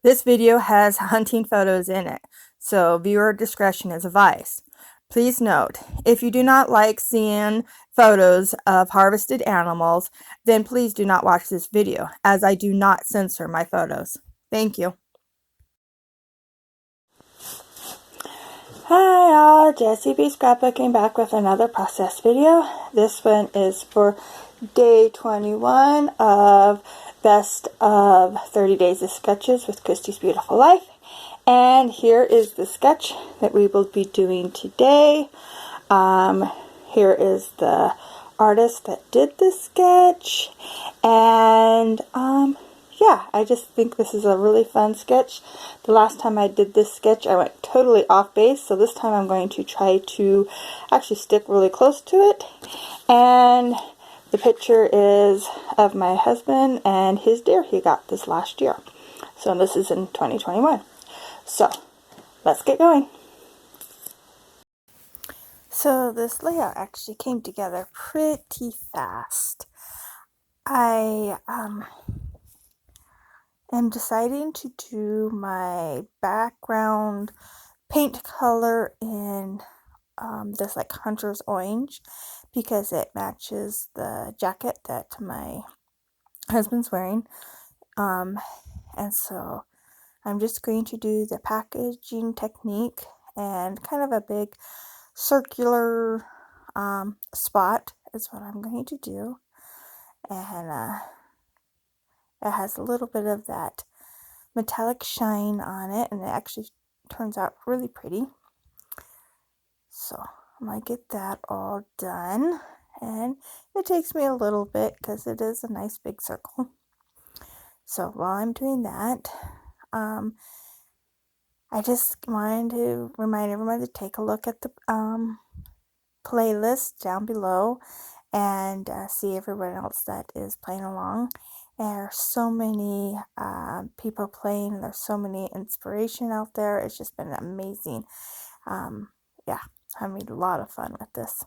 This video has hunting photos in it, so viewer discretion is advised. Please note, if you do not like seeing photos of harvested animals, then please do not watch this video, as I do not censor my photos. Thank you. Hi all, Jessie B. Scrapbooking back with another process video. This one is for day 21 of Best of 30 Days of Sketches with Christy's Beautiful Life. And here is the sketch that we will be doing today. Here is the artist that did the sketch. And yeah, I just think this is a really fun sketch. The last time I did this sketch, I went totally off base, so this time I'm going to try to actually stick really close to it. And the picture is of my husband and his deer he got this last year. So this is in 2021. So let's get going. So this layout actually came together pretty fast. I am deciding to do my background paint color in this like hunter's orange because it matches the jacket that my husband's wearing. And so I'm just going to do the packaging technique and kind of a big circular spot is what I'm going to do. And it has a little bit of that metallic shine on it, and it actually turns out really pretty. So I'm going to get that all done, and it takes me a little bit because it is a nice big circle. So while I'm doing that, I just wanted to remind everyone to take a look at the playlist down below and see everyone else that is playing along. And there are so many people playing. There's so many inspiration out there. It's just been amazing. Yeah, I made a lot of fun with this.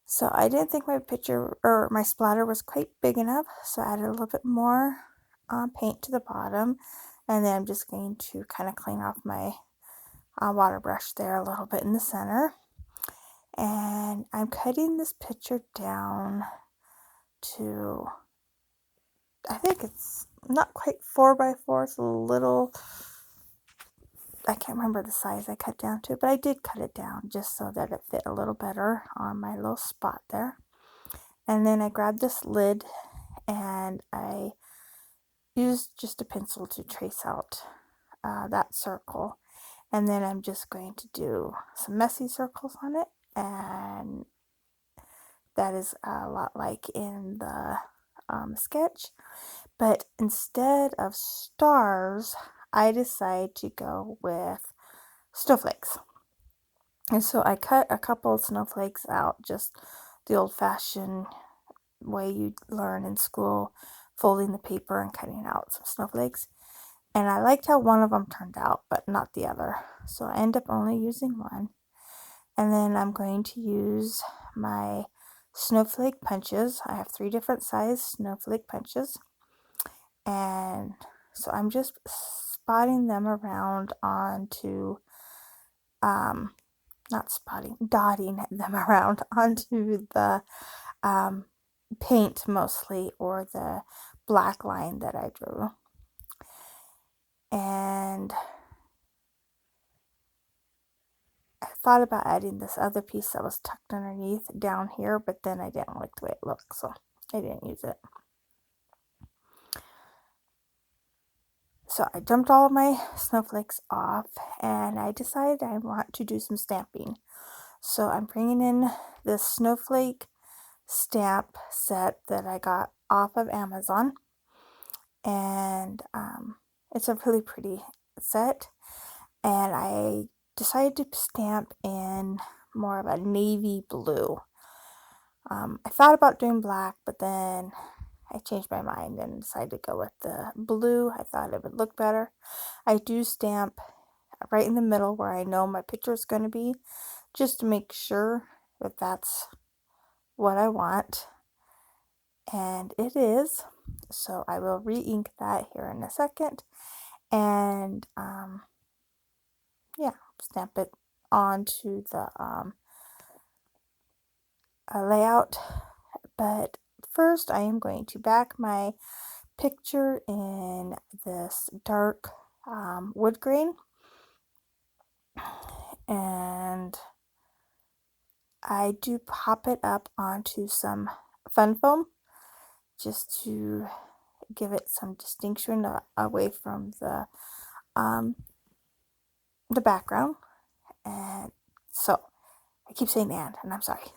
So I didn't think my picture or my splatter was quite big enough, so I added a little bit more paint to the bottom, and then I'm just going to kind of clean off my water brush there a little bit in the center. And I'm cutting this picture down to, I think it's not quite 4x4, it's a little, I can't remember the size I cut down to, but I did cut it down just so that it fit a little better on my little spot there. And then I grabbed this lid and I used just a pencil to trace out that circle. And then I'm just going to do some messy circles on it, and that is a lot like in the sketch. But instead of stars, I decided to go with snowflakes. And so I cut a couple of snowflakes out, just the old-fashioned way you learn in school, folding the paper and cutting out some snowflakes. And I liked how one of them turned out, but not the other. So I end up only using one. And then I'm going to use my snowflake punches. I have 3 different size snowflake punches. And so I'm just spotting them around onto, dotting them around onto the paint mostly, or the black line that I drew. And I thought about adding this other piece that was tucked underneath down here, but then I didn't like the way it looked, so I didn't use it. So I dumped all of my snowflakes off, and I decided I want to do some stamping. So I'm bringing in this snowflake stamp set that I got off of Amazon, and it's a really pretty set. And I decided to stamp in more of a navy blue. I thought about doing black, but then I changed my mind and decided to go with the blue. I thought it would look better. I do stamp right in the middle where I know my picture is going to be, just to make sure that that's what I want. And it is. So I will re-ink that here in a second, and yeah, stamp it onto the layout. But first I am going to back my picture in this dark wood grain, and I do pop it up onto some fun foam just to give it some distinction away from the background. And so I keep saying and I'm sorry.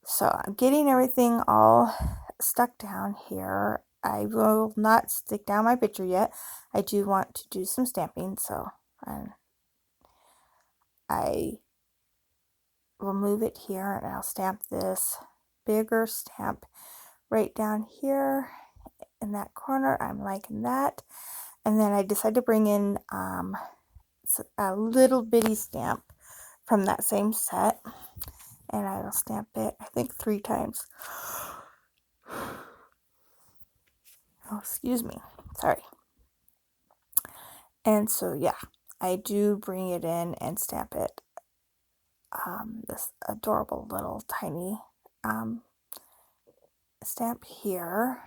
So I'm getting everything all stuck down here. I will not stick down my picture yet. I do want to do some stamping, so I will move it here and I'll stamp this bigger stamp right down here in that corner. I'm liking that. And then I decided to bring in a little bitty stamp from that same set, and I will stamp it, I think, 3 times. Oh, excuse me. Sorry. And so, yeah, I do bring it in and stamp it. This adorable little tiny stamp here.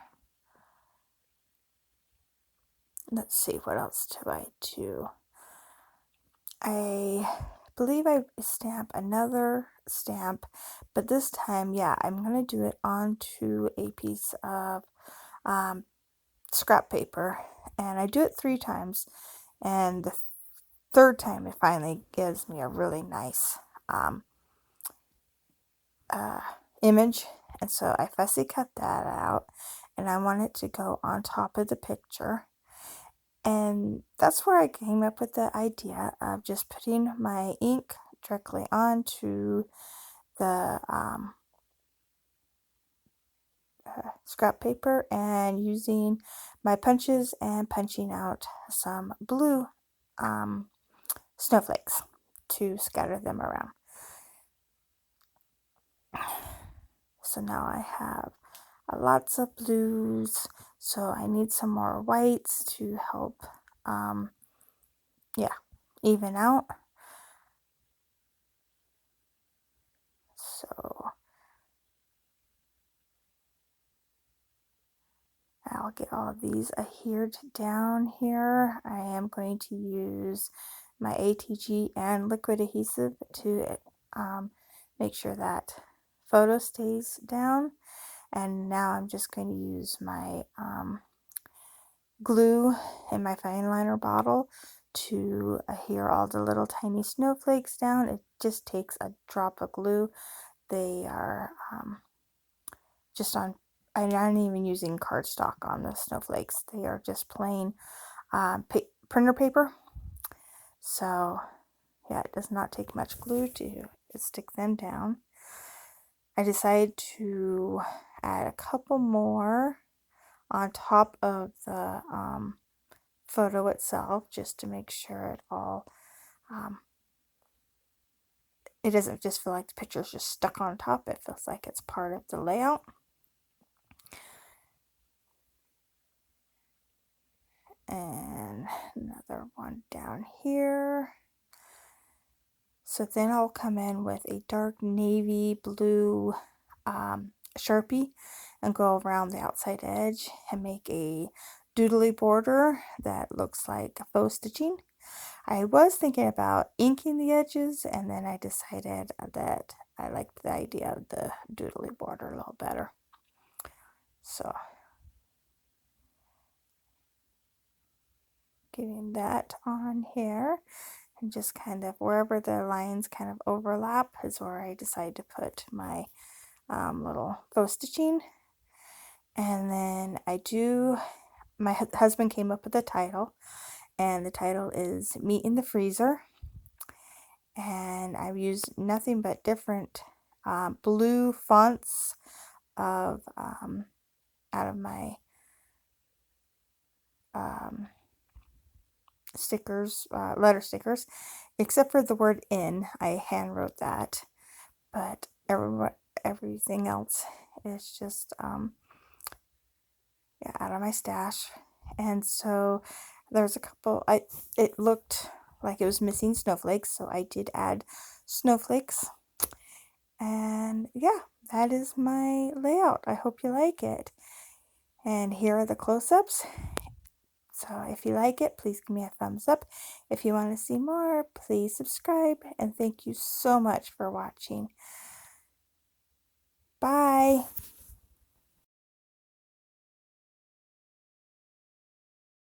Let's see, what else do I do? I believe I stamp another stamp, but this time, yeah, I'm going to do it onto a piece of scrap paper, and I do it 3 times, and the third time it finally gives me a really nice image. And so I fussy cut that out, and I want it to go on top of the picture. And that's where I came up with the idea of just putting my ink directly onto the scrap paper and using my punches and punching out some blue snowflakes to scatter them around. So now I have lots of blues, so I need some more whites to help yeah, even out. So I'll get all of these adhered down here. I am going to use my ATG and liquid adhesive to make sure that photo stays down. And now I'm just going to use my glue in my fine liner bottle to adhere all the little tiny snowflakes down. It just takes a drop of glue. They are just on, I'm not even using cardstock on the snowflakes. They are just plain printer paper. So yeah, it does not take much glue to stick them down. I decided to add a couple more on top of the photo itself, just to make sure it all it doesn't just feel like the picture's just stuck on top. It feels like it's part of the layout. And another one down here. So then I'll come in with a dark navy blue Sharpie and go around the outside edge and make a doodly border that looks like faux stitching. I was thinking about inking the edges, and then I decided that I liked the idea of the doodly border a little better. So getting that on here, and just kind of wherever the lines kind of overlap is where I decide to put my little faux stitching. And then my husband came up with a title, and the title is Meat in the Freezer. And I've used nothing but different blue fonts of out of my stickers, letter stickers, except for the word in. I hand wrote that, but everything else is just out of my stash. And so there's a couple, it looked like it was missing snowflakes, so I did add snowflakes. And yeah, that is my layout. I hope you like it. And here are the close-ups. So if you like it, please give me a thumbs up. If you want to see more, please subscribe. And thank you so much for watching. Bye.